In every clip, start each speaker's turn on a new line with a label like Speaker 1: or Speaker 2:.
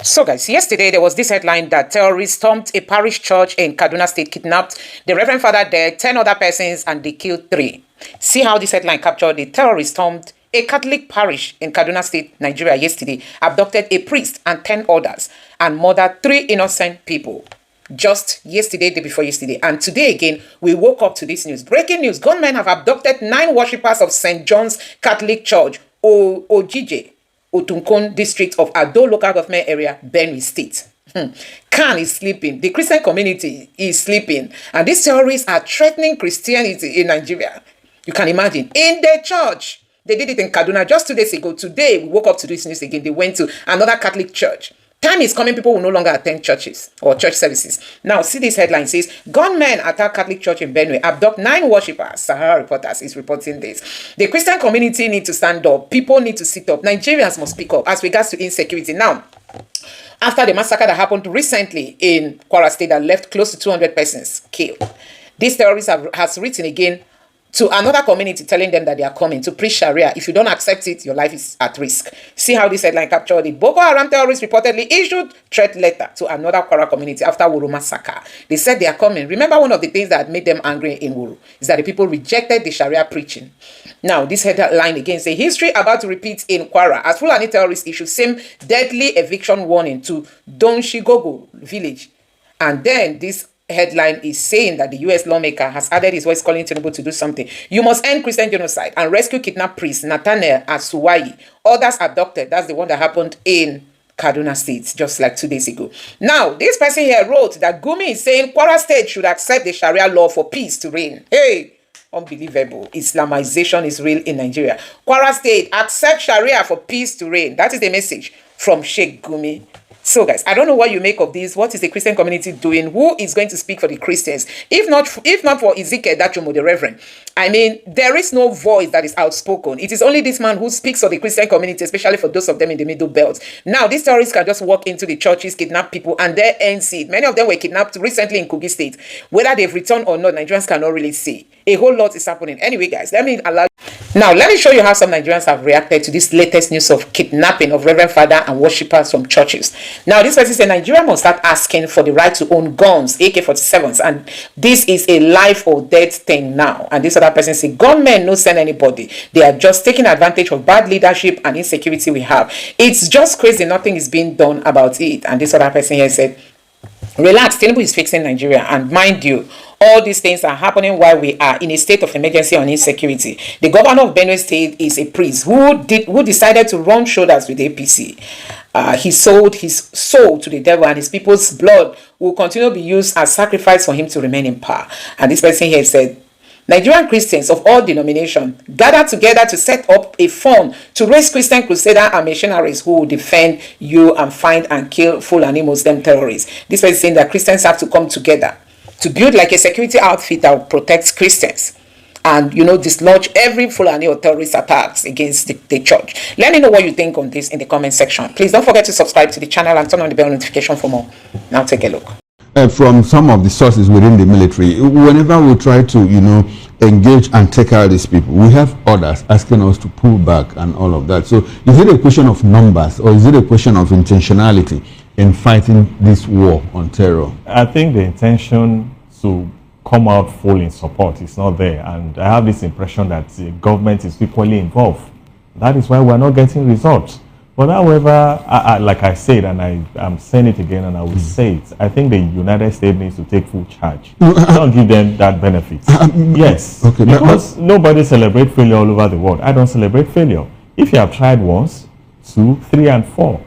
Speaker 1: So guys, yesterday there was this headline that terrorists stormed a parish church in Kaduna State, kidnapped the Reverend Father there, 10 other persons, and they killed 3. See how this headline captured the terrorists stormed a Catholic parish in Kaduna State, Nigeria yesterday, abducted a priest and 10 others, and murdered 3 innocent people. Just yesterday, day before yesterday, and today again, we woke up to this news. Breaking news, gunmen have abducted 9 worshippers of St. John's Catholic Church, Ojije, Otunkon district of Ado local government area, Benue State. Khan is sleeping. The Christian community is sleeping. And these terrorists are threatening Christianity in Nigeria. You can imagine. In the church. They did it in Kaduna just 2 days ago. Today, we woke up to this news again. They went to another Catholic church. Time is coming, people will no longer attend churches or church services. Now, see this headline says, gunmen attack Catholic church in Benue, abduct 9 worshippers. Sahara Reporters is reporting this. The Christian community need to stand up. People need to sit up. Nigerians must speak up as regards to insecurity. Now, after the massacre that happened recently in Kwara State that left close to 200 persons killed, these terrorists has written again to another community telling them that they are coming to preach Sharia. If you don't accept it, your life is at risk. See how this headline captured it. Boko Haram terrorists reportedly issued threat letter to another Kwara community after Wuru massacre. They said they are coming. Remember, one of the things that made them angry in Wuru is that the people rejected the Sharia preaching. Now, this headline again says, history about to repeat in Kwara as Fulani terrorists issued same deadly eviction warning to Donshigogo village. And then this headline is saying that the U.S. lawmaker has added his voice calling Tinubu to do something. You must end Christian genocide and rescue kidnapped priest Nathaniel Asuwayi. Others abducted. That's the one that happened in Kaduna State just like 2 days ago. Now, this person here wrote that Gumi is saying Kwara State should accept the Sharia law for peace to reign. Hey! Unbelievable. Islamization is real in Nigeria. Kwara State, accept Sharia for peace to reign. That is the message from Sheikh Gumi. So guys, I don't know what you make of this. What is the Christian community doing? Who is going to speak for the Christians? If not for Ezekiel Dachumo, the Reverend. I mean, there is no voice that is outspoken. It is only this man who speaks for the Christian community, especially for those of them in the middle belt. Now, these terrorists can just walk into the churches, kidnap people, and their end seed. Many of them were kidnapped recently in Kogi State. Whether they've returned or not, Nigerians cannot really see. A whole lot is happening. Anyway, guys, let me show you how some Nigerians have reacted to this latest news of kidnapping of Reverend Father and worshippers from churches. Now, this person said Nigeria must start asking for the right to own guns, AK-47s, and this is a life or death thing now. And this other person said, gunmen no send anybody. They are just taking advantage of bad leadership and insecurity we have. It's just crazy. Nothing is being done about it. And this other person here said, relax, Tinubu is fixing Nigeria, and mind you, all these things are happening while we are in a state of emergency on insecurity. The governor of Benue State is a priest who decided to run shoulders with the APC. He sold his soul to the devil, and his people's blood will continue to be used as sacrifice for him to remain in power. And this person here said, Nigerian Christians of all denominations gather together to set up a fund to raise Christian crusaders and missionaries who will defend you and find and kill Fulani Muslim terrorists. This person is saying that Christians have to come together to build like a security outfit that will protect Christians and, dislodge every Fulani or terrorist attacks against the church. Let me know what you think on this in the comment section. Please don't forget to subscribe to the channel and turn on the bell notification for more. Now take a look.
Speaker 2: From some of the sources within the military, whenever we try to, engage and take out these people, we have orders asking us to pull back and all of that. So is it a question of numbers or is it a question of intentionality in fighting this war on terror?
Speaker 3: I think the intention to come out full in support is not there, and I have this impression that the government is equally involved. That is why we're not getting results. But however, like I said, and I'm saying it again and I will say it, I think the United States needs to take full charge. Don't give them that benefit. Yes, okay, because nobody celebrates failure all over the world. I don't celebrate failure. If you have tried once, 2, 3, and 4,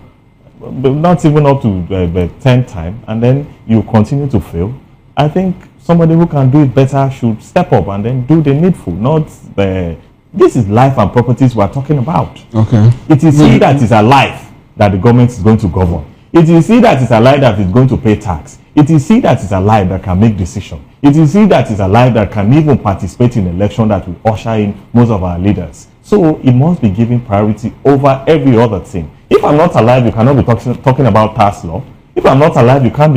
Speaker 3: but not even up to 10 times, and then you continue to fail, I think somebody who can do it better should step up and then do the needful, not the... This is life and properties we are talking about. Okay. It is he that is alive that the government is going to govern. It is he that is alive that is going to pay tax. It is he that is alive that can make decisions. It is he that is alive that can even participate in election that will usher in most of our leaders. So it must be given priority over every other thing. If I'm not alive, you cannot be talking about tax law. If I'm not alive, you can't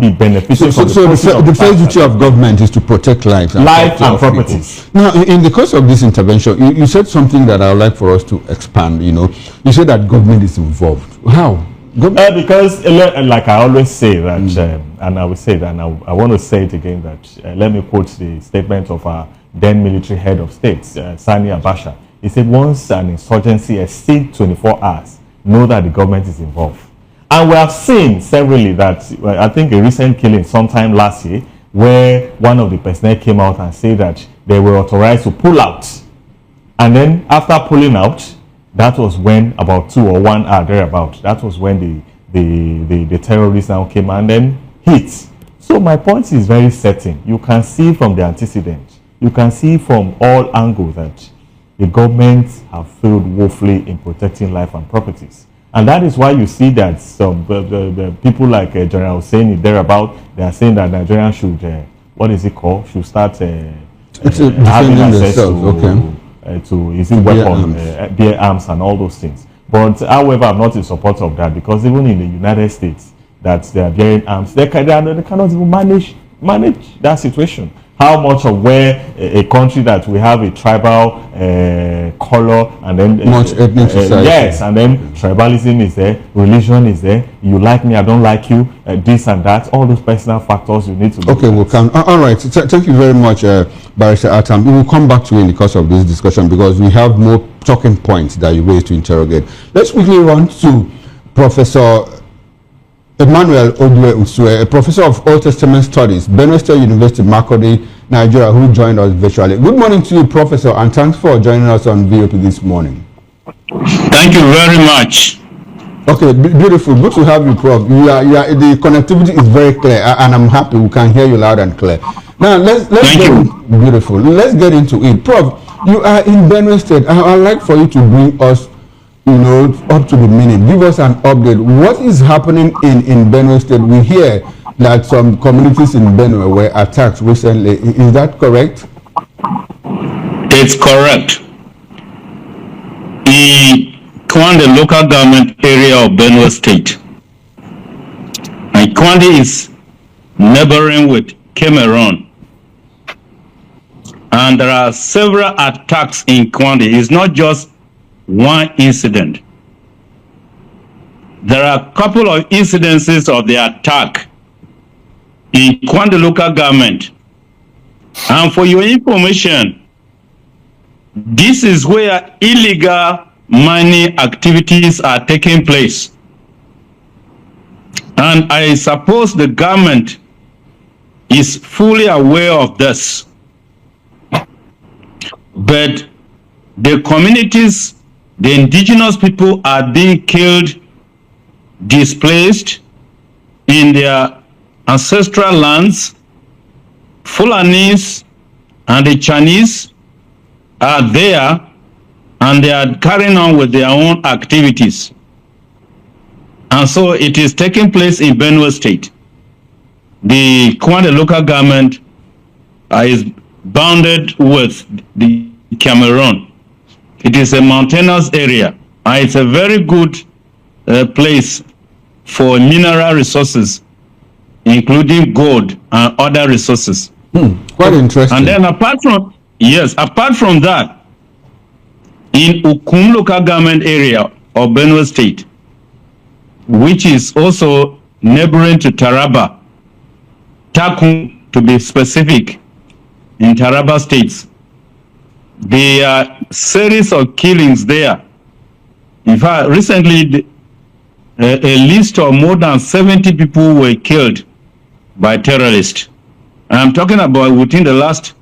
Speaker 3: be beneficial.
Speaker 2: So the first duty of government is to protect lives and properties. Now, in the course of this intervention, you said something that I would like for us to expand. You said that government is involved. How?
Speaker 3: Because, like I always say that, and I will say that, and I want to say it again, that let me quote the statement of our then military head of state, Sani Abacha. He said, once an insurgency exceeds 24 hours, know that the government is involved. And we have seen severally that, I think a recent killing sometime last year, where one of the personnel came out and said that they were authorized to pull out. And then after pulling out, that was when about 2 or 1 hour thereabout, that was when the terrorists now came and then hit. So my point is very certain. You can see from the antecedent, you can see from all angles that the government have failed woefully in protecting life and properties. And that is why you see that some the people like General Hussein thereabout, they are saying that Nigerians should, what is it called, should start having access to is it weapon, bear arms and all those things. But however, I'm not in support of that, because even in the United States, that they are bearing arms, they cannot even manage that situation. How much of where a country that we have a tribal color and then
Speaker 2: much ethnic society.
Speaker 3: Yes, and then tribalism is there, religion is there. You like me, I don't like you. This and that, all those personal factors you need to look
Speaker 2: Okay, we'll come. All right. Thank you very much, Barrister Atam. We will come back to you in the course of this discussion, because we have more talking points that you raised to interrogate. Let's quickly run to Professor Emmanuel Odwe Usue, a professor of Old Testament Studies, Benue State University, Makurdi, Nigeria, who joined us virtually. Good morning to you, Professor, and thanks for joining us on VOP this morning.
Speaker 4: Thank you very much.
Speaker 2: Okay, beautiful. Good to have you, Prof. The connectivity is very clear, and I'm happy we can hear you loud and clear. Now, let's beautiful. Let's get into it. Prof, you are in Benue State. I'd like for you to bring us, up to the minute. Give us an update. What is happening in Benue State? We hear that some communities in Benue were attacked recently. Is that correct?
Speaker 4: It's correct. In Kwande local government area of Benue State, and Kwande is neighboring with Cameroon, and there are several attacks in Kwande. It's not just one incident. There are a couple of incidences of the attack in Kwande local government. And for your information, this is where illegal mining activities are taking place. And I suppose the government is fully aware of this. But the communities, the indigenous people, are being killed, displaced in their ancestral lands. Fulanis and the Chinese are there, and they are carrying on with their own activities. And so it is taking place in Benue State. The Kwande local government is bounded with the Cameroon. It is a mountainous area, and it's a very good place for mineral resources, including gold and other resources.
Speaker 2: Quite interesting.
Speaker 4: And then apart from that, in Ukum local government area of Benue State, which is also neighboring to Taraba, Takum to be specific, in Taraba states, there are series of killings there. In fact, recently, a list of more than 70 people were killed by terrorists. I'm talking about within the last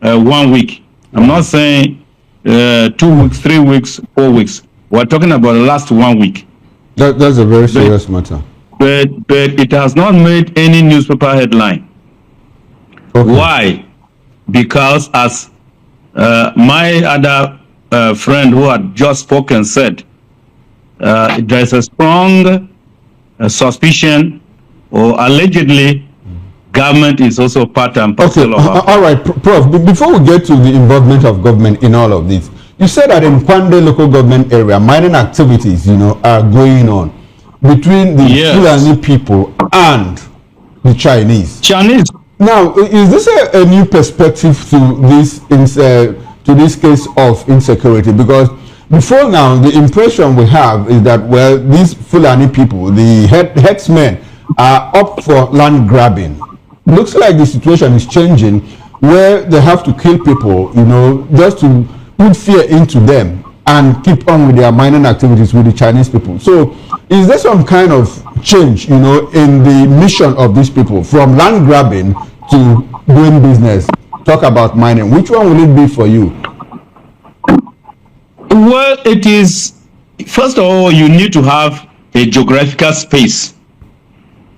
Speaker 4: 1 week. I'm not saying 2 weeks, 3 weeks, 4 weeks. We're talking about the last 1 week.
Speaker 2: That's a very serious matter.
Speaker 4: But it has not made any newspaper headline. Okay. Why? Because as my other friend who had just spoken said, there's a strong suspicion, or allegedly, government is also part and parcel of
Speaker 2: all right, Prof, before we get to the involvement of government in all of this, you said that in Kwande local government area, mining activities, are going on between the Fulani people and the Chinese. Now, is this a new perspective to this case of insecurity? Because before now, the impression we have is that, well, these Fulani people, the headsmen, are up for land grabbing. Looks like the situation is changing, where they have to kill people, you know, just to put fear into them and keep on with their mining activities with the Chinese people. So is there some kind of change, you know, in the mission of these people from land grabbing to doing business? Talk about mining. Which one will it be for you?
Speaker 4: Well, it is, first of all, you need to have a geographical space.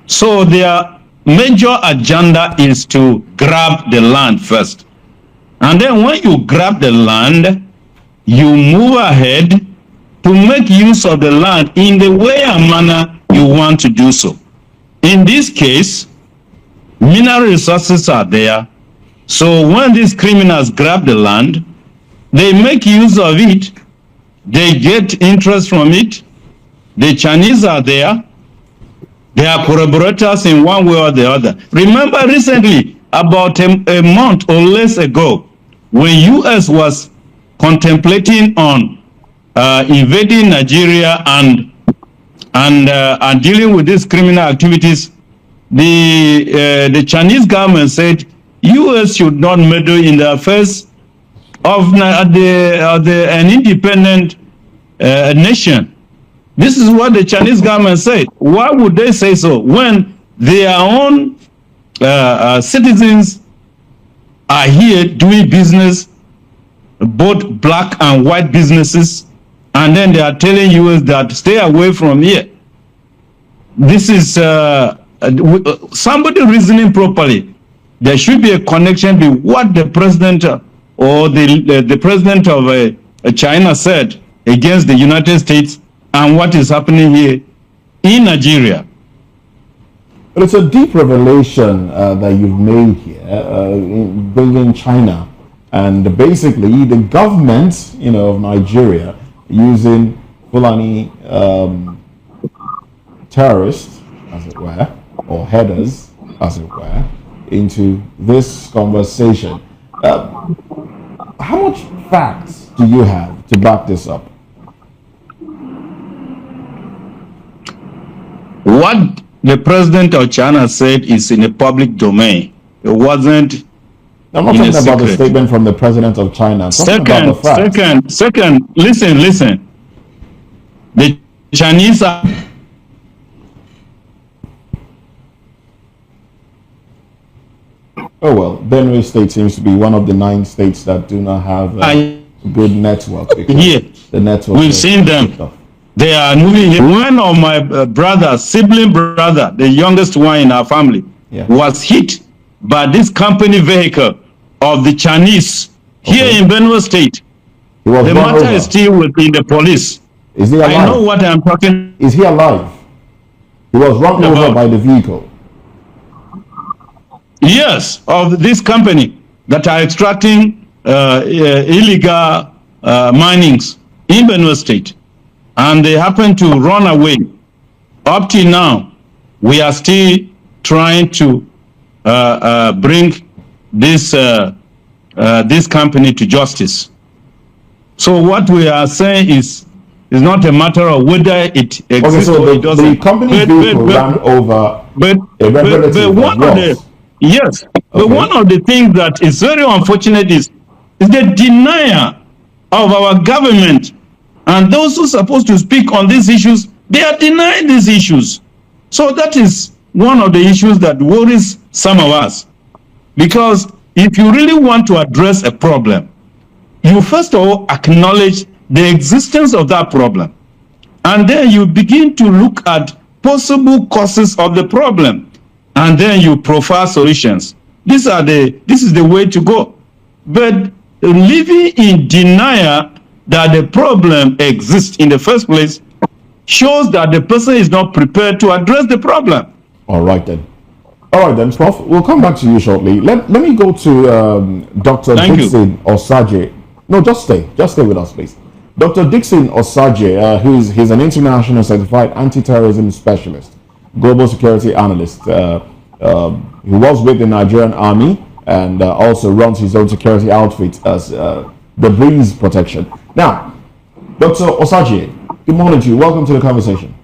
Speaker 4: So their major agenda is to grab the land first. And then when you grab the land, you move ahead to make use of the land in the way and manner you want to do so. In this case, mineral resources are there. So when these criminals grab the land, they make use of it, they get interest from it. The Chinese are there. They are collaborators in one way or the other. Remember recently, about a month or less ago, when US was contemplating on invading Nigeria and dealing with these criminal activities, the Chinese government said US should not meddle in the affairs of an independent nation. This is what the Chinese government said. Why would they say so when their own citizens are here doing business, both black and white businesses, and then they are telling US that stay away from here? This is somebody reasoning properly. There should be a connection between what the president or the president of China said against the United States and what is happening here in Nigeria.
Speaker 5: But it's a deep revelation that you've made here, in bringing China and basically the government, you know, of Nigeria using Fulani terrorists, as it were, or headers, as it were, into this conversation. How much facts do you have to back this up?
Speaker 4: What the president of China said is in the public domain. It wasn't.
Speaker 5: I'm not talking about the statement from the president of China. I'm talking about the facts.
Speaker 4: Second, listen. The Chinese are.
Speaker 5: Oh well, Benue State seems to be one of the 9 states that do not have a good network.
Speaker 4: Yeah,
Speaker 5: the network.
Speaker 4: We've seen them. They are moving here. One of my sibling brother, the youngest one in our family, was hit by this company vehicle of the Chinese here in Benue State. The matter is still within the police.
Speaker 5: Is he alive?
Speaker 4: I know what I'm talking.
Speaker 5: Is he alive? He was run over by the vehicle.
Speaker 4: Yes, of this company that are extracting illegal minings in Benue State. And they happen to run away. Up till now, we are still trying to bring this company to justice. So what we are saying is not a matter of whether it exists or it doesn't.
Speaker 5: The company vehicle ran over a relative of yours.
Speaker 4: Yes, but one of the things that is very unfortunate is the denial of our government. And those who are supposed to speak on these issues, they are denying these issues. So that is one of the issues that worries some of us. Because if you really want to address a problem, you first of all acknowledge the existence of that problem. And then you begin to look at possible causes of the problem. And then you profile solutions. This is the way to go. But living in denial that the problem exists in the first place shows that the person is not prepared to address the problem.
Speaker 5: All right then, Prof. We'll come back to you shortly. Let me go to Dr. Dixon Osaje. No, just stay with us, please. Dr. Dixon Osaje, he's an international certified anti-terrorism specialist, global security analyst. He was with the Nigerian Army and also runs his own security outfit as the Breeze Protection. Now, Dr. Osagie, good morning to you. Welcome to the conversation.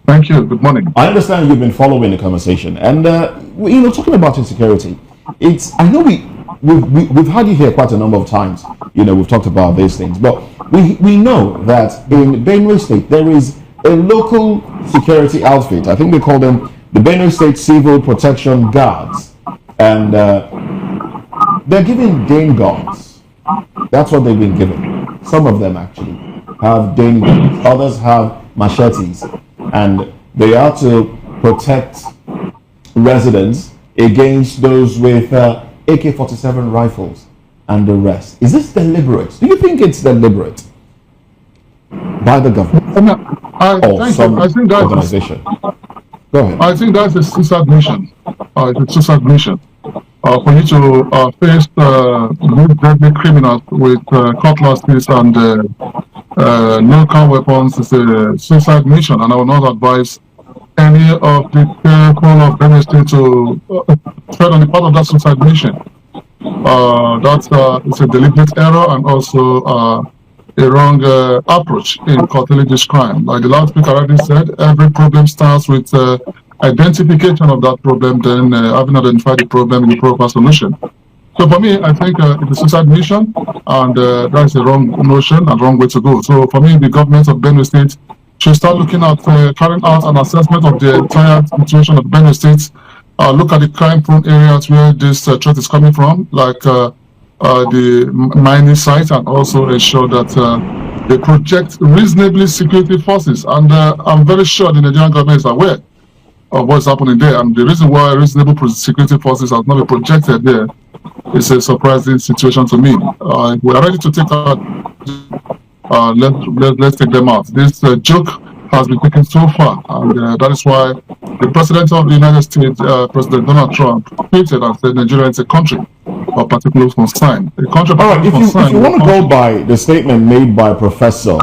Speaker 6: Thank you. Good morning.
Speaker 5: I understand you've been following the conversation, and talking about insecurity. I know we've had you here quite a number of times. We've talked about these things, but we know that in Benue State there is a local security outfit. I think they call them the Benue State Civil Protection Guards, and they're given Dane guns. That's what they've been given. Some of them actually have Dane guns. Others have machetes. And they are to protect residents against those with AK-47 rifles and the rest. Is this deliberate? Do you think it's deliberate by the government or some organization? Go ahead.
Speaker 6: I think that's a suicide mission. It's a suicide mission. For you to face deadly criminals with cutlasses and local weapons is a suicide mission, and I will not advise any of the people of Benue State to tread on the part of that suicide mission. That's it's a deliberate error and also a wrong approach in curtailing this crime. Like the last speaker already said, every problem starts with identification of that problem, then having identified the problem in the proper solution. So for me, I think it's a suicide mission, and that's the wrong notion and wrong way to go. So for me, the government of Benue State should start looking at carrying out an assessment of the entire situation of Benue State. Look at the crime-prone areas where this threat is coming from, like the mining site, and also ensure that they project reasonably security forces. And I'm very sure the Nigerian government is aware of what's happening there. And the reason why reasonable security forces have not been projected there is a surprising situation to me. We are ready to take out. Let's take them out. This joke has been taken so far, and that is why the President of the United States, President Donald Trump, tweeted and said Nigeria is a country of particular concern. A country of particular concern.
Speaker 5: If you want to go by the statement made by Professor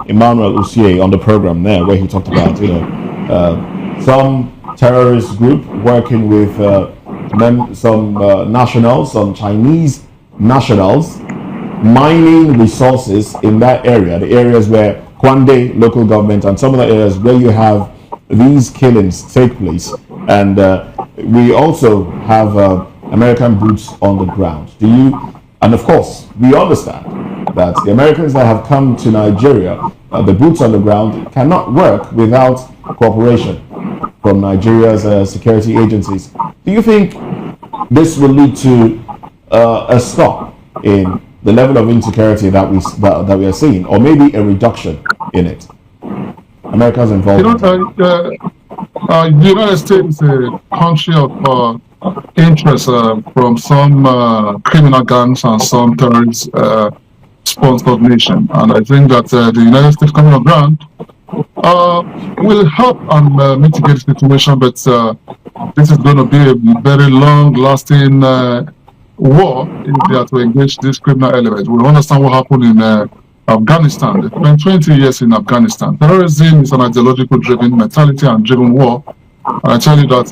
Speaker 5: Emmanuel Usie on the program there, where he talked about some terrorist group working with some nationals, some Chinese nationals, mining resources in that area, the areas where Kwande local government and some of the areas where you have these killings take place. And we also have American boots on the ground. And of course, we understand that the Americans that have come to Nigeria, the boots on the ground, cannot work without cooperation from Nigeria's security agencies. Do you think this will lead to a stop in the level of insecurity that we are seeing, or maybe a reduction in it? America's involvement.
Speaker 6: The United States is a country of interest from some criminal gangs and some terrorist sponsored nation, and I think that the United States coming on ground will help and mitigate the situation, but this is going to be a very long-lasting war if they are to engage this criminal element. We understand what happened in Afghanistan. It's been 20 years in Afghanistan. Terrorism is an ideological driven mentality and driven war. And I tell you that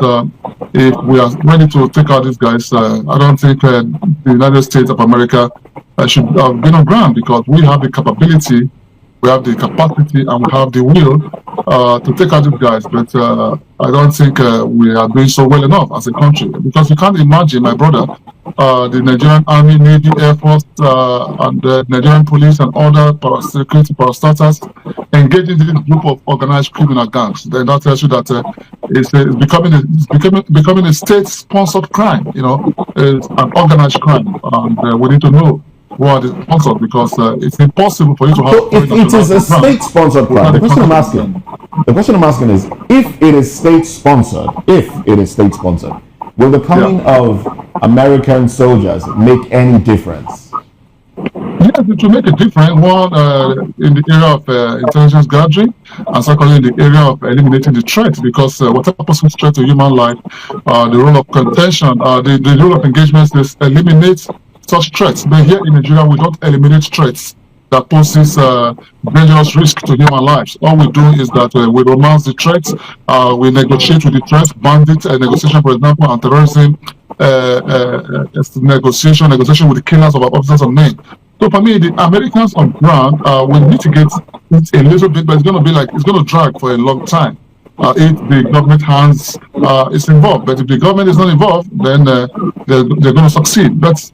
Speaker 6: if we are ready to take out these guys, I don't think the United States of America should have been on ground, because we have the capability, we have the capacity, and we have the will to take out these guys. But I don't think we are doing so well enough as a country, because you can't imagine, my brother, the Nigerian Army, Navy, Air Force, and the Nigerian police and other security parastatals engaging in this group of organized criminal gangs. Then that tells you that it's becoming a state-sponsored crime. It's an organized crime, and we need to know who are the sponsors, because it's impossible for you to have.
Speaker 5: So if it is a state-sponsored crime, the question I'm asking is, if it is state-sponsored, will the coming of American soldiers make any difference?
Speaker 6: Yes, it will make a difference. One, in the area of intelligence gathering, and secondly, in the area of eliminating the threat, because whatever poses threat to human life, the role of contention, the role of engagement is eliminate such threats. But here in Nigeria, we don't eliminate threats that poses dangerous risk to human lives. All we do is that we romance the threats, we negotiate with the threats, bandit negotiation, for example, and terrorism negotiation with the killers of our officers and men. So for me, the Americans on ground will mitigate it a little bit, but it's going to drag for a long time if the government hands is involved. But if the government is not involved, then they're going to succeed. But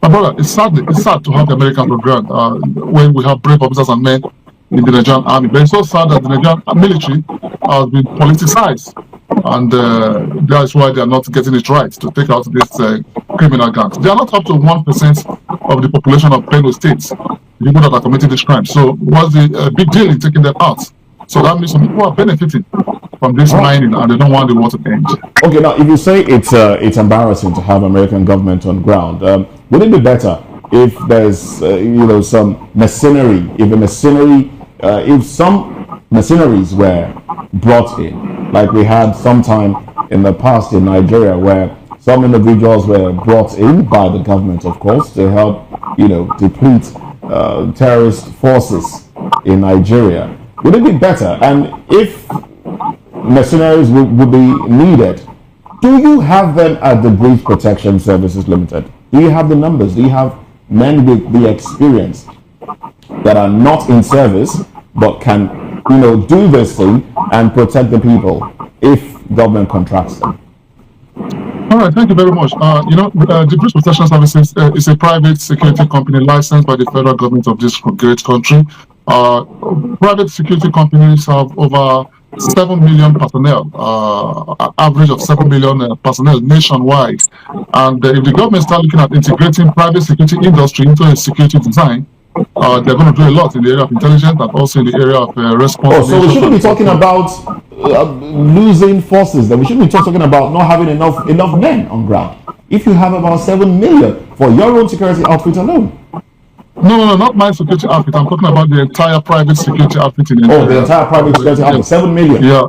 Speaker 6: my brother, it's sad to have the Americans on ground when we have brave officers and men in the Nigerian army. But it's so sad that the Nigerian military has been politicized. And that's why they are not getting it right to take out these criminal gangs. They are not up to 1% of the population of Benue State, the people that are committing this crime. So what's the big deal in taking them out? So that means some people are benefiting from this mining and they don't want the war to end.
Speaker 5: Okay, now if you say it's embarrassing to have American government on ground, would it be better if there's some mercenary, if some mercenaries were brought in, like we had sometime in the past in Nigeria, where some individuals were brought in by the government, of course, to help, deplete terrorist forces in Nigeria. Would it be better? And if mercenaries would be needed, do you have them at the Breach Protection Services Limited? Do you have the numbers? Do you have men with the experience that are not in service but can do this thing and protect the people if government contracts them?
Speaker 6: All right, thank you very much. The Breach Protection Services is a private security company licensed by the federal government of this great country. Private security companies have over 7 million personnel, average of 7 million personnel nationwide. And if the government start looking at integrating private security industry into a security design, they're going to do a lot in the area of intelligence and also in the area of response.
Speaker 5: Oh, so we shouldn't be talking about losing forces. Then we shouldn't be talking about not having enough men on ground. If you have about 7 million for your own security outfit alone.
Speaker 6: No, not my security outfit. I'm talking about the entire private security outfit in Nigeria.
Speaker 5: Oh, the entire private security outfit, 7 million.
Speaker 6: Yeah.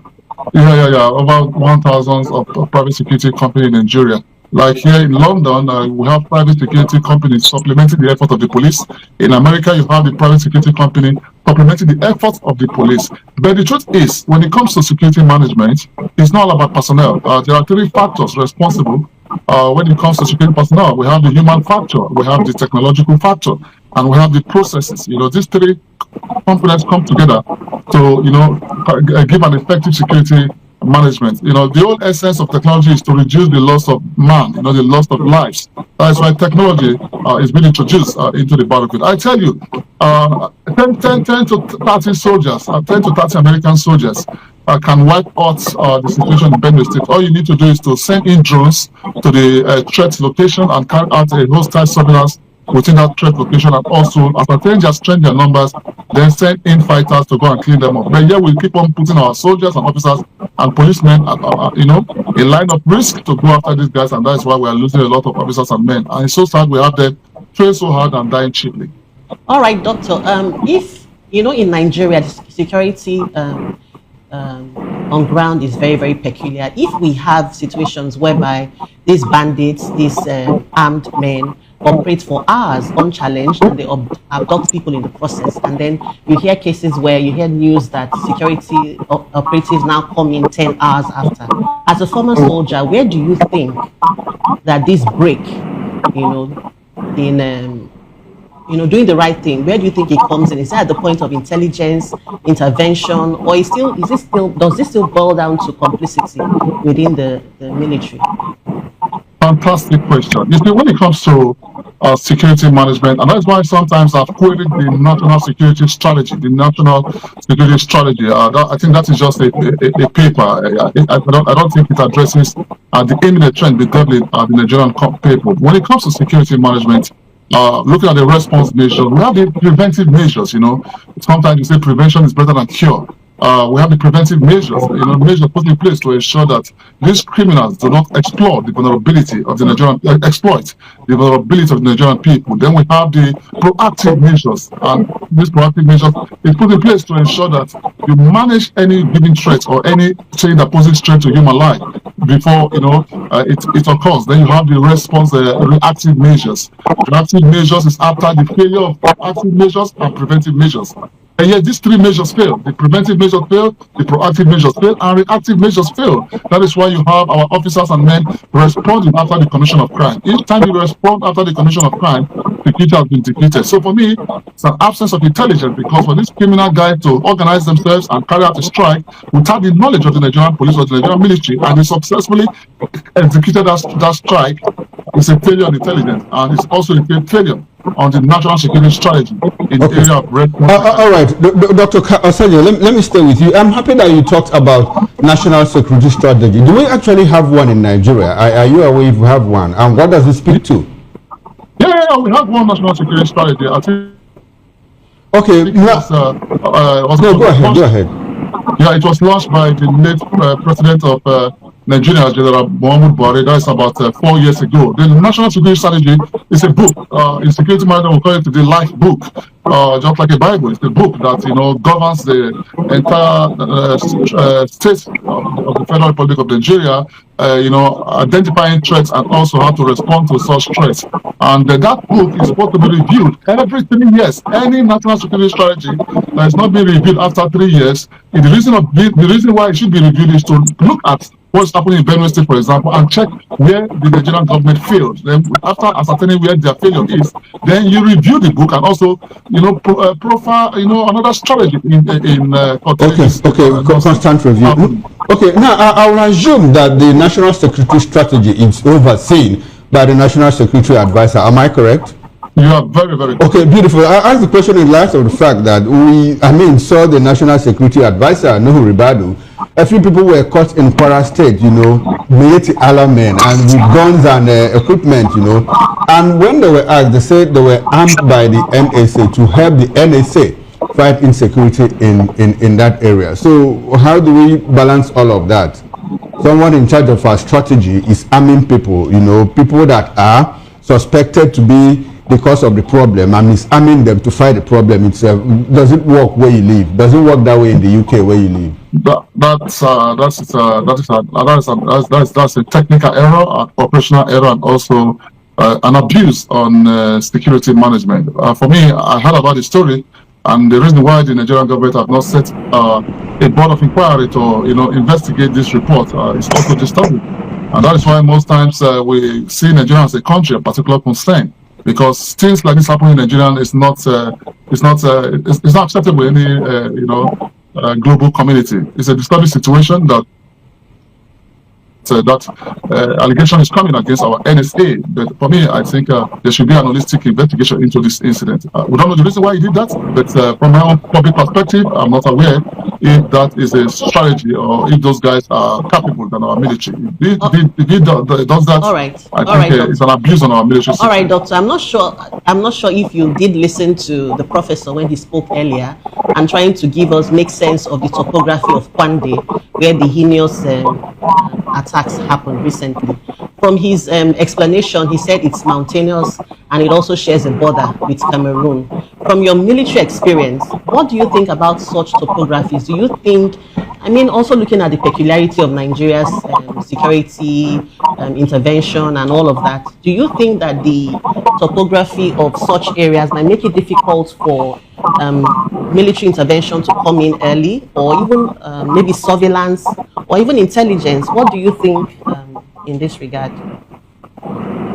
Speaker 6: About 1,000 of private security company in Nigeria. Like here in London, we have private security companies supplementing the effort of the police. In America, you have the private security company supplementing the efforts of the police. But the truth is, when it comes to security management, it's not all about personnel. There are 3 factors responsible when it comes to security personnel. We have the human factor, we have the technological factor, and we have the processes. These 3 components come together to, give an effective security management. The whole essence of technology is to reduce the loss of man, the loss of lives. That's why technology is being introduced into the battlefield. I tell you, 10 to 30 soldiers, 10 to 30 American soldiers can wipe out the situation in Benue State. All you need to do is to send in drones to the threat location and carry out a hostile surveillance within that threat location, and also ascertain their strength, their numbers, then send in fighters to go and clean them up. But yeah, we keep on putting our soldiers and officers and policemen, a line of risk to go after these guys, and that's why we are losing a lot of officers and men. And it's so sad we have them train so hard and dying cheaply.
Speaker 7: All right, Doctor. If in Nigeria, the security on ground is very, very peculiar. If we have situations whereby these bandits, these armed men, operate for hours unchallenged and they abduct people in the process, and then you hear cases where you hear news that security operatives now come in 10 hours after. As a former soldier, where do you think that this break, in doing the right thing, where do you think it comes in? Is it at the point of intelligence, intervention, or does this still boil down to complicity within the military?
Speaker 6: Fantastic question. You see, when it comes to security management, and that's why sometimes I've quoted the national security strategy. I think that is just a paper. I don't think it addresses the imminent trend between the Nigerian people. When it comes to security management, looking at the response measures, we have the preventive measures. Sometimes you say prevention is better than cure. We have the preventive measures, measures put in place to ensure that these criminals do not exploit the vulnerability of the Nigerian people. Then we have the proactive measures, and these proactive measures is put in place to ensure that you manage any given threat or anything that poses threat to human life before it occurs. Then you have the response, reactive measures. Reactive measures is after the failure of proactive measures and preventive measures. And yet these 3 measures fail. The preventive measures fail, the proactive measures fail, and reactive measures fail. That is why you have our officers and men responding after the commission of crime. Each time you respond after the commission of crime, security has been depleted. So for me, it's an absence of intelligence, because for these criminal guys to organize themselves and carry out a strike without the knowledge of the Nigerian police or the Nigerian military, and they successfully executed that strike, it's a failure of intelligence, and it's also a failure on the national security strategy in the area of red.
Speaker 2: All right, Dr. Osaje, let me stay with you. I'm happy that you talked about national security strategy. Do we actually have one in Nigeria? Are you aware if we have one? And what does it speak to?
Speaker 6: Yeah, we have one national security strategy. I think.
Speaker 2: Okay. Go ahead.
Speaker 6: Yeah, it was launched by the late president of Nigeria, General Muhammadu Buhari. That's about 4 years ago. The national security strategy is a book. In security management, we call it the life book, just like a Bible. It's a book that governs the entire state of the Federal Republic of Nigeria. Identifying threats and also how to respond to such threats. And that book is supposed to be reviewed every 3 years. Any national security strategy that is not being reviewed after 3 years, the reason why it should be reviewed is to look at what's happening in Benue State, for example, and check where the Nigerian government failed. Then, after ascertaining where their failure is, then you review the book and also, profile, another strategy in
Speaker 2: constant review. Okay, now I will assume that the national security strategy is overseen by the National Security Advisor. Am I correct?
Speaker 6: You are very, very good.
Speaker 2: Okay, beautiful. I asked the question in light of the fact that saw the National Security Advisor, Nuhu Ribadu. A few people were caught in Kwara State, military men and with guns and equipment, And when they were asked, they said they were armed by the NSA to help the NSA fight insecurity in that area. So how do we balance all of that? Someone in charge of our strategy is arming people, people that are suspected to be the cause of the problem, and is arming them to fight the problem itself. Does it work where you live? Does it work that way in the UK where you live?
Speaker 6: That's a technical error, an operational error, and also an abuse on security management. For me, I heard about the story, and the reason why the Nigerian government have not set a board of inquiry to investigate this report is also disturbing, and that is why most times we see Nigeria as a country of particular concern, because things like this happening in Nigeria is not acceptable in any global community. It's a disturbing situation that allegation is coming against our NSA. But for me, I think there should be an holistic investigation into this incident. We don't know the reason why he did that, but from my own public perspective, I'm not aware if that is a strategy or if those guys are capable than our military. If he does that,
Speaker 7: all right.
Speaker 6: I think it's an abuse on our military system.
Speaker 7: All right, Doctor. I'm not sure if you did listen to the professor when he spoke earlier and trying to make sense of the topography of Kwande, where the heinous attacks happened recently. From his explanation, he said it's mountainous and it also shares a border with Cameroon. From your military experience, what do you think about such topographies? Do you think, also looking at the peculiarity of Nigeria's security intervention and all of that, do you think that the topography of such areas might make it difficult for military intervention to come in early, or even maybe surveillance or even intelligence? What do you think in this regard?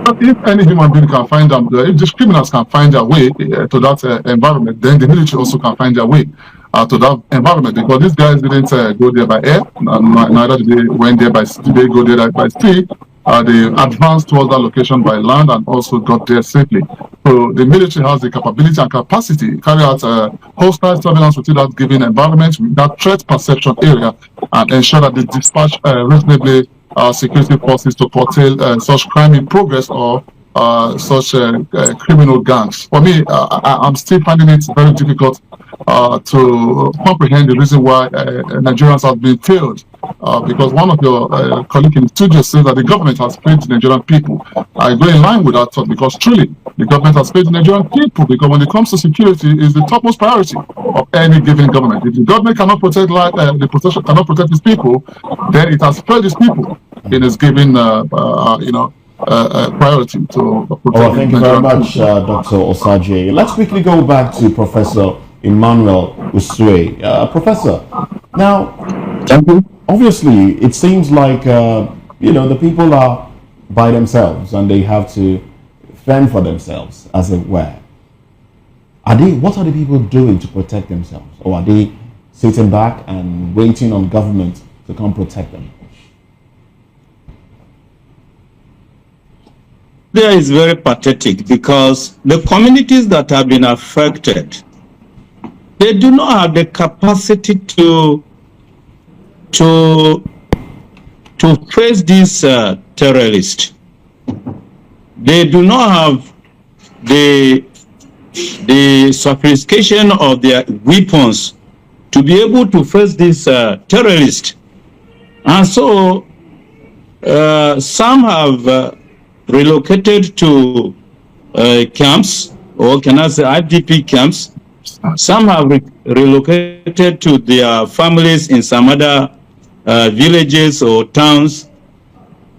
Speaker 6: If any human being can find them, if these criminals can find their way to that environment, then the military also can find their way to that environment, because these guys didn't go there by air, neither did they went there did they go there by sea. They advanced towards that location by land and also got there safely. So the military has the capability and capacity to carry out hostile surveillance within that given environment, that threat perception area, and ensure that they dispatch reasonably security forces to curtail such crime in progress or such criminal gangs. For me, I'm still finding it very difficult to comprehend the reason why Nigerians have been failed. Because one of your colleagues in the studio says that the government has failed the Nigerian people. I go in line with that thought, because truly the government has failed the Nigerian people, because when it comes to security, is the topmost priority of any given government. If the government cannot protect cannot protect its people, then it has failed its people in its given priority to protect.
Speaker 5: Thank you very much, Dr. Osaje. Let's quickly go back to Professor Emmanuel Usue. Professor, now, obviously, it seems like the people are by themselves and they have to fend for themselves, as it were. What are the people doing to protect themselves? Or are they sitting back and waiting on government to come protect them?
Speaker 4: There is very pathetic because the communities that have been affected, they do not have the capacity to face these terrorists. They do not have the sophistication of their weapons to be able to face these terrorists. And so some have relocated to camps, or can I say IDP camps. Some have relocated to their families in some other villages or towns.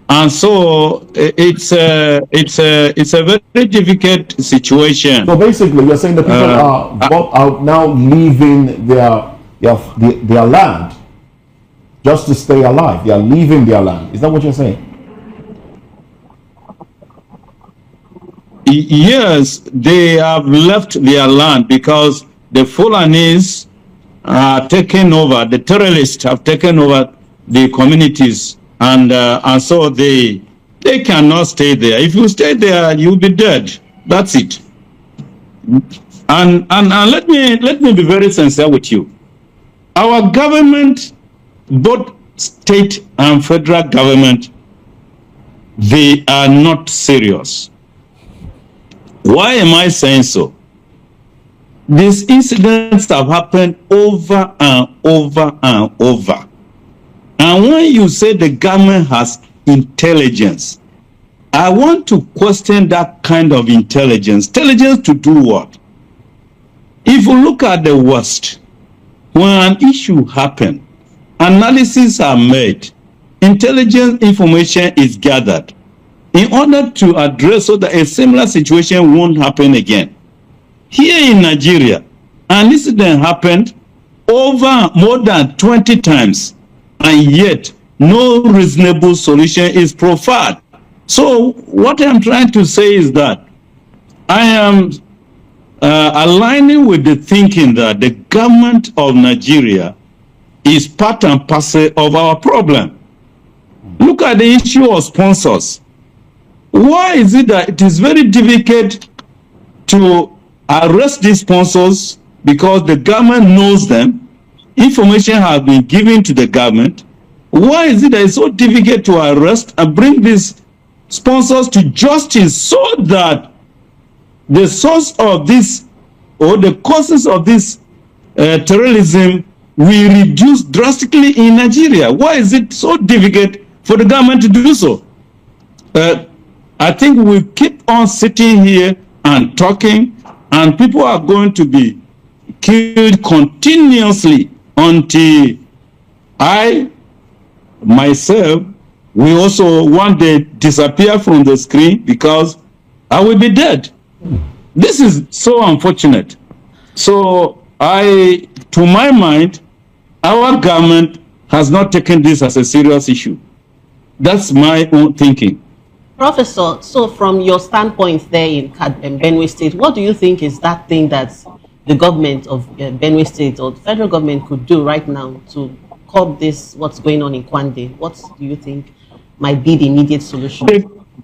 Speaker 4: And so it's a very difficult situation.
Speaker 5: So basically, you're saying the people are now leaving their land just to stay alive. They are leaving their land. Is that what you're saying?
Speaker 4: Yes, they have left their land because the Fulanis are taking over. The terrorists have taken over the communities. And so they cannot stay there. If you stay there, you'll be dead. That's it. And let me be very sincere with you. Our government, both state and federal government, they are not serious. Why am I saying so? These incidents have happened over and over and over. And when you say the government has intelligence, I want to question that kind of intelligence. Intelligence to do what? If you look at the West, when an issue happens, analyses are made, intelligence information is gathered in order to address so that a similar situation won't happen again. Here in Nigeria, an incident happened over more than 20 times. And yet, no reasonable solution is proffered. So what I'm trying to say is that I am aligning with the thinking that the government of Nigeria is part and parcel of our problem. Look at the issue of sponsors. Why is it that it is very difficult to arrest these sponsors? Because the government knows them. Information has been given to the government. Why is it that it's so difficult to arrest and bring these sponsors to justice so that the source of this or the causes of this terrorism will reduce drastically in Nigeria? Why is it so difficult for the government to do so? I think we keep on sitting here and talking, and people are going to be killed continuously until I, myself, will also one day disappear from the screen because I will be dead. This is so unfortunate. So to my mind, our government has not taken this as a serious issue. That's my own thinking.
Speaker 7: Professor, so from your standpoint there in Benue State, what do you think is that thing that the government of Benue State or the federal government could do right now to curb this, what's going on in Kwande? What do you think might be the immediate solution?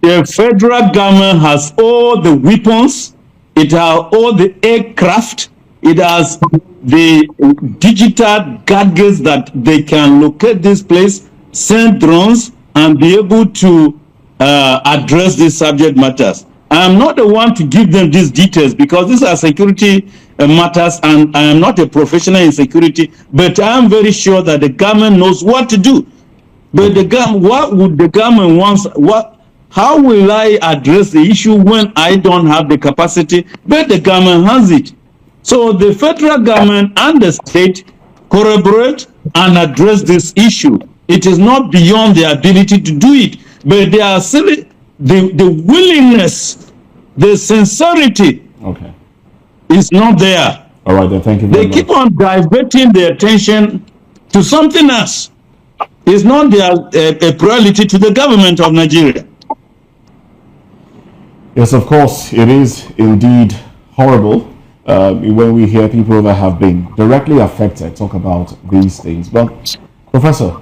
Speaker 4: The federal government has all the weapons, it has all the aircraft, it has the digital gadgets that they can locate this place, send drones, and be able to address these subject matters. I am not the one to give them these details because these are security matters, and I am not a professional in security, but I am very sure that the government knows what to do. But the government, what would the government want? How will I address the issue when I don't have the capacity, but the government has it? So the federal government and the state collaborate and address this issue. It is not beyond their ability to do it, but they are silly. The willingness, the sincerity is not there.
Speaker 5: All right, then, thank you very much.
Speaker 4: They keep on diverting their attention to something else. It's not their a priority to the government of Nigeria.
Speaker 5: Yes, of course, it is indeed horrible when we hear people that have been directly affected talk about these things. But, Professor,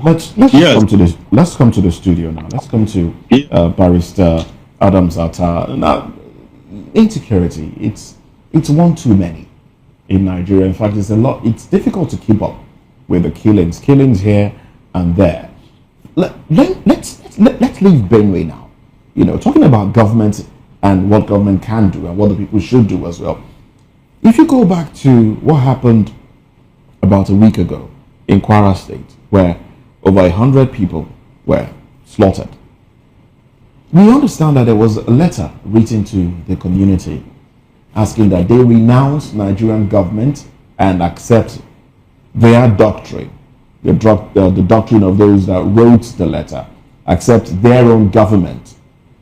Speaker 5: let's
Speaker 4: Yes.
Speaker 5: come to this. Let's come to the studio now. Let's come to Barrister Adams Atta. Now, insecurity. It's one too many in Nigeria. In fact, it's a lot. It's difficult to keep up with the killings here and there. Let's leave Benue now. You know, talking about government and what government can do and what the people should do as well. If you go back to what happened about a week ago in Kwara State, where over 100 people were slaughtered, we understand that there was a letter written to the community asking that they renounce Nigerian government and accept their doctrine, the doctrine of those that wrote the letter, accept their own government.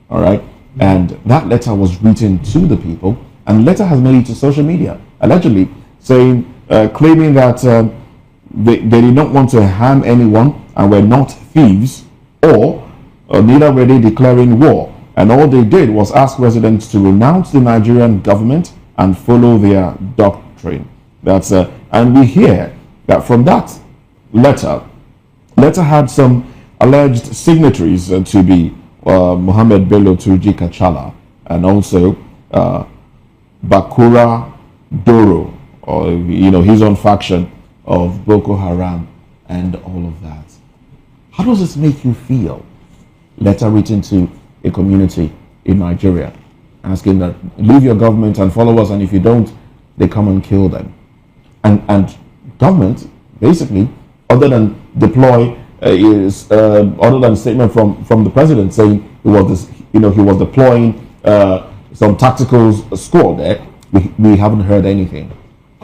Speaker 5: All right, and that letter was written to the people, and the letter has made it to social media, allegedly saying, claiming that they did not want to harm anyone and were not thieves, or neither were they declaring war, and all they did was ask residents to renounce the Nigerian government and follow their doctrine. That's and we hear that from that letter had some alleged signatories to be Mohammed Bello Turji Kachala, and also Bakura Doro, or his own faction of Boko Haram, and all of that. How does this make you feel? Letter written to a community in Nigeria asking that leave your government and follow us, and if you don't, they come and kill them. And government basically, other than deploy. Other than a statement from the president saying he was deploying some tactical squad there, we haven't heard anything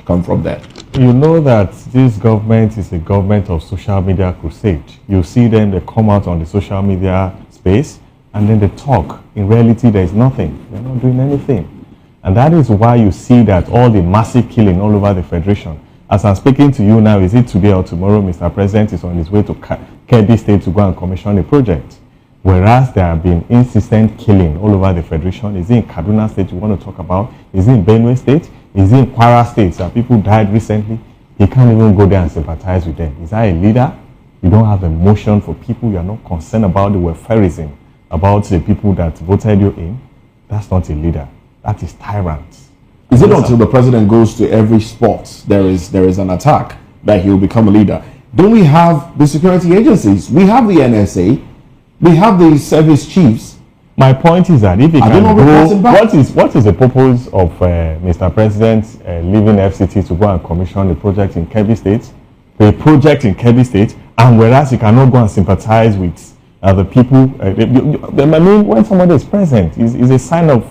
Speaker 5: come from there.
Speaker 3: You know that this government is a government of social media crusade. You see them, they come out on the social media space and then they talk. In reality, there is nothing. They're not doing anything. And that is why you see that all the massive killing all over the Federation. As I'm speaking to you now, is it today or tomorrow, Mr. President is on his way to Kebbi State to go and commission a project. Whereas there have been insistent killing all over the Federation. Is it in Kaduna State you want to talk about? Is it in Benue State? Is it in Kwara State? That people died recently. He can't even go there and sympathize with them. Is that a leader? You don't have emotion for people. You are not concerned about the welfareism, about the people that voted you in. That's not a leader. That is tyrant.
Speaker 5: Is it until the president goes to every sport there is an attack that he will become a leader? Don't we have the security agencies? We have the NSA. We have the service chiefs.
Speaker 3: My point is that if he can go, what is the purpose of Mr. President leaving FCT to go and commission a project in Kebbi State, and whereas he cannot go and sympathize with the people? I mean, when somebody is present, is a sign of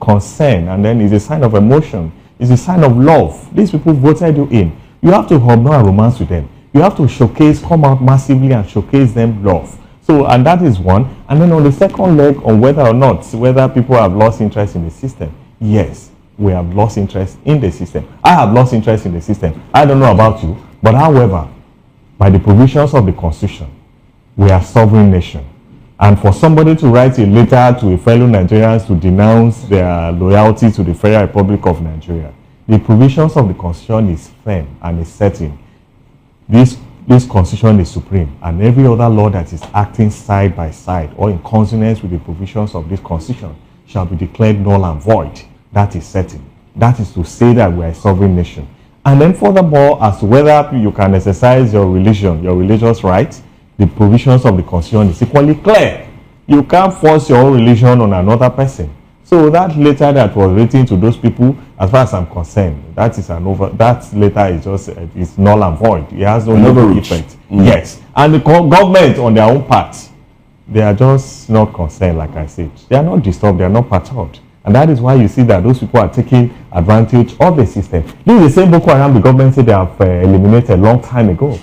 Speaker 3: concern, and then is a sign of emotion, is a sign of love. These people voted you in. You have to honor and romance with them. You have to come out massively and showcase them love. So, and that is one. And then on the second leg, on whether people have lost interest in the system. Yes, we have lost interest in the system. I have lost interest in the system. I don't know about you, but however, by the provisions of the Constitution, we are a sovereign nation. And for somebody to write a letter to a fellow Nigerians to denounce their loyalty to the Federal Republic of Nigeria, the provisions of the Constitution is firm and is certain. This Constitution is supreme, and every other law that is acting side by side or in consonance with the provisions of this Constitution shall be declared null and void. That is certain. That is to say that we are a sovereign nation. And then furthermore, as to whether you can exercise your religion, your religious rights, the provisions of the Constitution is equally clear. You can't force your own religion on another person. So that letter that was written to those people, as far as I'm concerned, that letter is just it's null and void. It has no legal effect. Yes. And the government on their own part, they are just not concerned, like I said. They are not disturbed, they are not perturbed. And that is why you see that those people are taking advantage of the system. This is the same Boko Haram the government said they have eliminated a long time ago.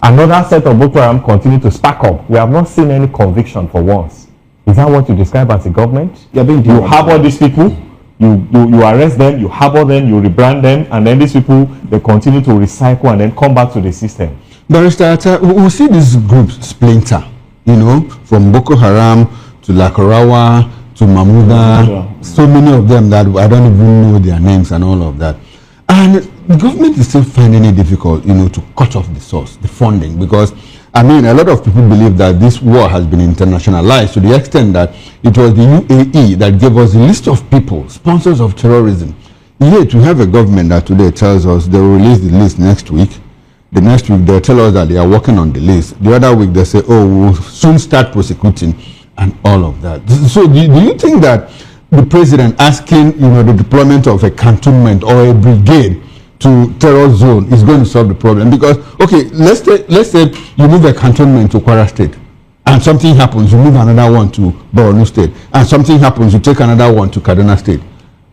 Speaker 3: Another set of Boko Haram continue to spark up. We have not seen any conviction for once. Is that what you describe as a government? You harbor these people, you arrest them, you harbor them, you rebrand them, and then these people, they continue to recycle and then come back to the system.
Speaker 2: Barrister Atta, we see this group splinter, from Boko Haram to Lakurawa to Mahmuda, so many of them that I don't even know their names and all of that. And the government is still finding it difficult, to cut off the source, the funding, because, a lot of people believe that this war has been internationalized to the extent that it was the UAE that gave us a list of people, sponsors of terrorism. Yet we have a government that today tells us they will release the list next week. The next week they'll tell us that they are working on the list. The other week they say, oh, we'll soon start prosecuting and all of that. So do you think that the president asking, the deployment of a cantonment or a brigade to terror zone is going to solve the problem? Because, okay, let's say you move a cantonment to Kwara State and something happens, you move another one to Borno State, and something happens, you take another one to Kaduna State.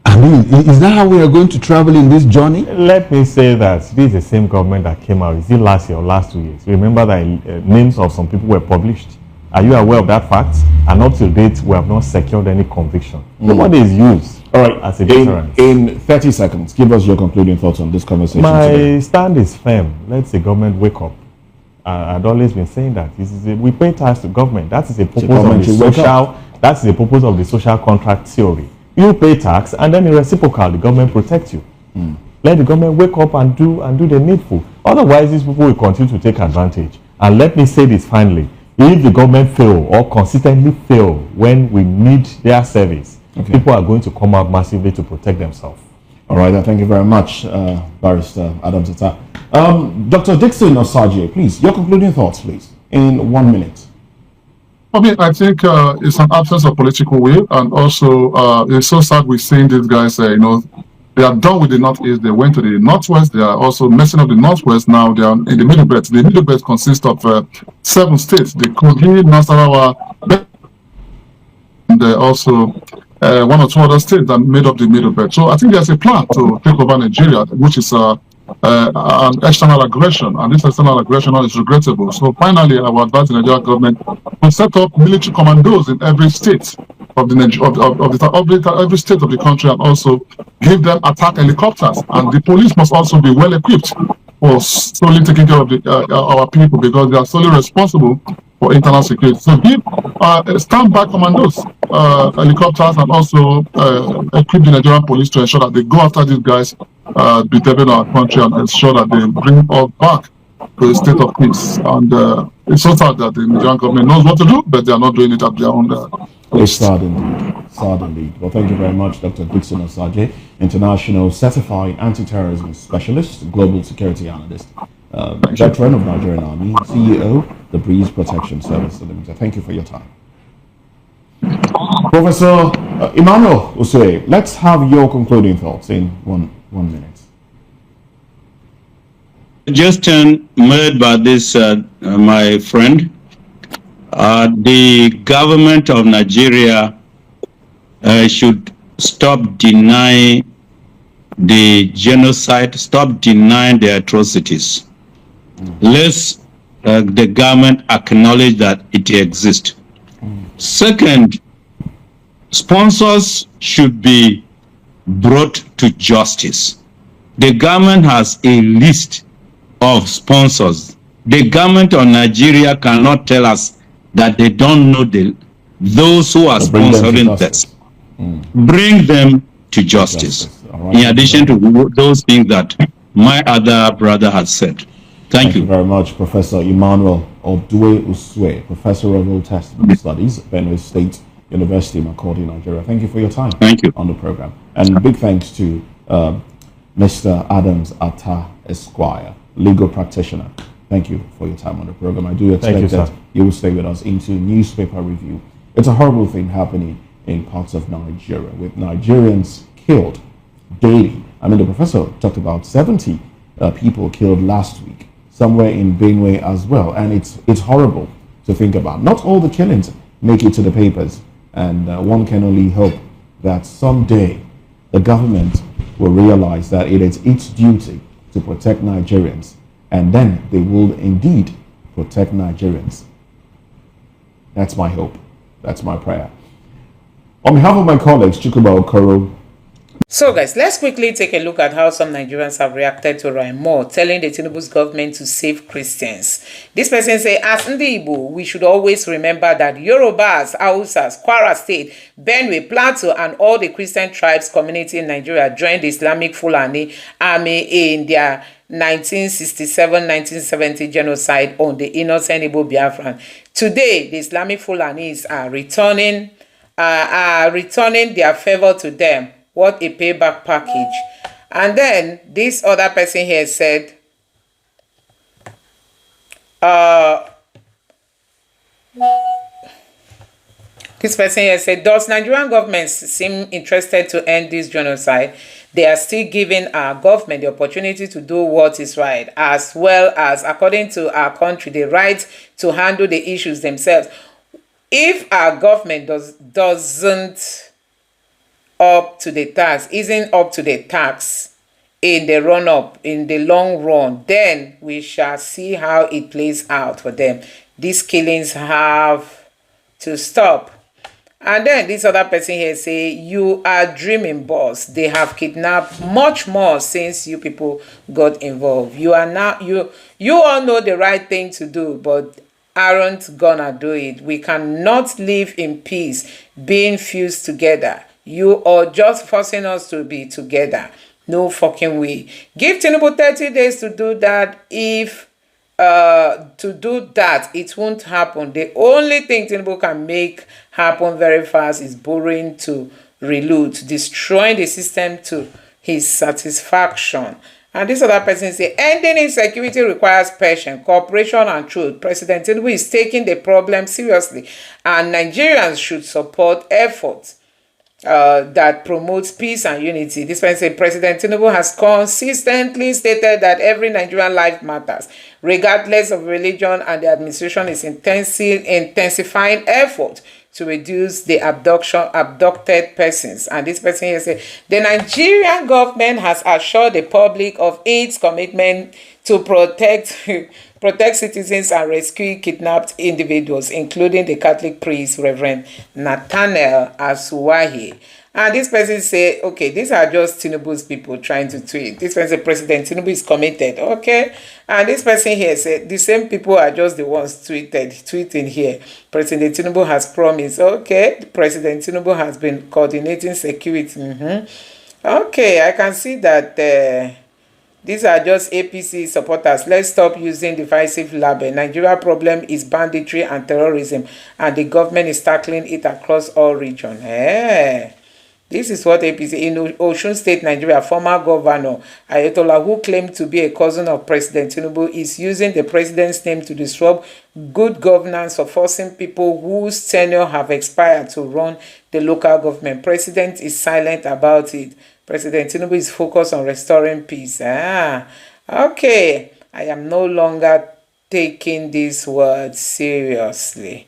Speaker 2: Is that how we are going to travel in this journey?
Speaker 3: Let me say that this is the same government that came out, is it last year or last 2 years? Remember that names of some people were published. Are you aware of that fact? And up to date, we have not secured any conviction. Nobody is used.
Speaker 5: All right,
Speaker 3: as a deterrent.
Speaker 5: In 30 seconds, give us your concluding thoughts on this conversation.
Speaker 3: My stand is firm. Let the government wake up. I've always been saying that we pay tax to government. That is the purpose of the social. That's the purpose of the social contract theory. You pay tax, and then in reciprocal, the government protects you. Let the government wake up and do the needful. Otherwise, these people will continue to take advantage. And let me say this finally: if the government fail or consistently fail when we need their service, people are going to come out massively to protect themselves.
Speaker 5: All right, thank you very much, Barrister Adam Zata. Dr. Dixon Osagie, please, your concluding thoughts, please, in 1 minute.
Speaker 6: I think it's an absence of political will, and also it's so sad we're seeing these guys, they are done with the Northeast, they went to the Northwest, they are also messing up the Northwest, now they are in the Middle Belt. The Middle Belt consists of 7 states, the Kogi, Nasarawa, and also 1 or 2 other states that made up the Middle Belt. So I think there's a plan to take over Nigeria, which is an external aggression, and this external aggression is regrettable. So finally, I would advise the Nigerian government to set up military commandos in every state of every state of the country, and also give them attack helicopters. And the police must also be well equipped for solely taking care of our people, because they are solely responsible for internal security. So give standby commandos, helicopters, and also equip the Nigerian police to ensure that they go after these guys, bedeviling our country, and ensure that they bring us back to a state of peace. And it's so sad that the Nigerian government knows what to do, but they are not doing it at their own.
Speaker 5: It's sad indeed. Sad indeed. Well, thank you very much, Dr. Dixon Osagie, International Certified Anti-Terrorism Specialist, Global Security Analyst, veteran of Nigerian Army, CEO, the Breeze Protection Service Limited. Thank you for your time. Professor Emmanuel Usue, let's have your concluding thoughts in one minute.
Speaker 4: Suggestion made by this, my friend, the government of Nigeria should stop denying the genocide, stop denying the atrocities. Let's the government acknowledge that it exists. Second, sponsors should be brought to justice. The government has a list of sponsors. The government of Nigeria cannot tell us that they don't know those who are sponsoring this. Bring them to justice. Right. In addition to those things that my other brother has said. Thank you
Speaker 5: very much, Professor Emmanuel Odue Usue, Professor of Old Testament Studies, Benue State University, Makurdi, Nigeria. Thank you for your time.
Speaker 4: Thank you.
Speaker 5: On the program. And big thanks to Mr. Adams Atta Esquire, legal practitioner. Thank you for your time on the program. I do expect that you will stay with us into newspaper review. It's a horrible thing happening in parts of Nigeria, with Nigerians killed daily. I mean, the professor talked about 70 people killed last week, somewhere in Benue as well. And it's horrible to think about. Not all the killings make it to the papers. And one can only hope that someday the government will realize that it is its duty to protect Nigerians. And then they will indeed protect Nigerians. That's my hope. That's my prayer. On behalf of my colleagues, Chukwuba Okoro,
Speaker 1: So guys, let's quickly take a look at how some Nigerians have reacted to Raimo telling the Tinubu's government to save Christians. This person say, as Ndibo, we should always remember that Yorubas, Hausas, Kwara State, Benue, Plateau, and all the Christian tribes community in Nigeria joined the Islamic Fulani army in their 1967-1970 genocide on the innocent Igbo Biafran. Today, the Islamic Fulanis are returning their favor to them. What a payback package. And then this other person here said, does Nigerian government seem interested to end this genocide? They are still giving our government the opportunity to do what is right, as well as, according to our country, the right to handle the issues themselves. If our government isn't up to the task in the long run, then we shall see how it plays out for them. These killings have to stop. And then this other person here say, you are dreaming, boss. They have kidnapped much more since you people got involved. You all know the right thing to do, but aren't gonna do it. We cannot live in peace being fused together. You are just forcing us to be together. No fucking way. Give Tinubu 30 days to do that. If it won't happen. The only thing Tinubu can make happen very fast is borrowing to reload, destroying the system to his satisfaction. And this other person say, ending insecurity requires patience, cooperation, and truth. President Tinubu is taking the problem seriously, and Nigerians should support efforts that promotes peace and unity. This person say, President Tinubu has consistently stated that every Nigerian life matters, regardless of religion, and the administration is intensifying efforts to reduce the abducted persons. And this person here say, the Nigerian government has assured the public of its commitment to protect citizens and rescue kidnapped individuals, including the Catholic priest, Reverend Nathaniel Asuwahi. And this person say, okay, these are just Tinubu's people trying to tweet. This person say, President Tinubu is committed. Okay. And this person here said, the same people are just the ones tweeting here. President Tinubu has promised. Okay. President Tinubu has been coordinating security. Okay. I can see that these are just APC supporters. Let's stop using divisive label. Nigeria problem is banditry and terrorism, and the government is tackling it across all regions. This is what APC in Osun State, Nigeria, former governor Ayatola, who claimed to be a cousin of President Tinubu, is using the president's name to disrupt good governance or forcing people whose tenure have expired to run the local government. President is silent about it. President Tinubu is focused on restoring peace. Okay. I am no longer taking these words seriously.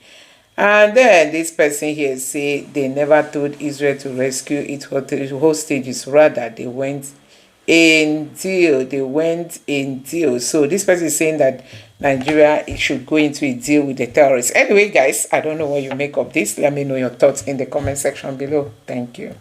Speaker 1: And then this person here say they never told Israel to rescue its hostages. Rather, they went in deal. So this person is saying that Nigeria should go into a deal with the terrorists. Anyway, guys, I don't know what you make of this. Let me know your thoughts in the comment section below. Thank you.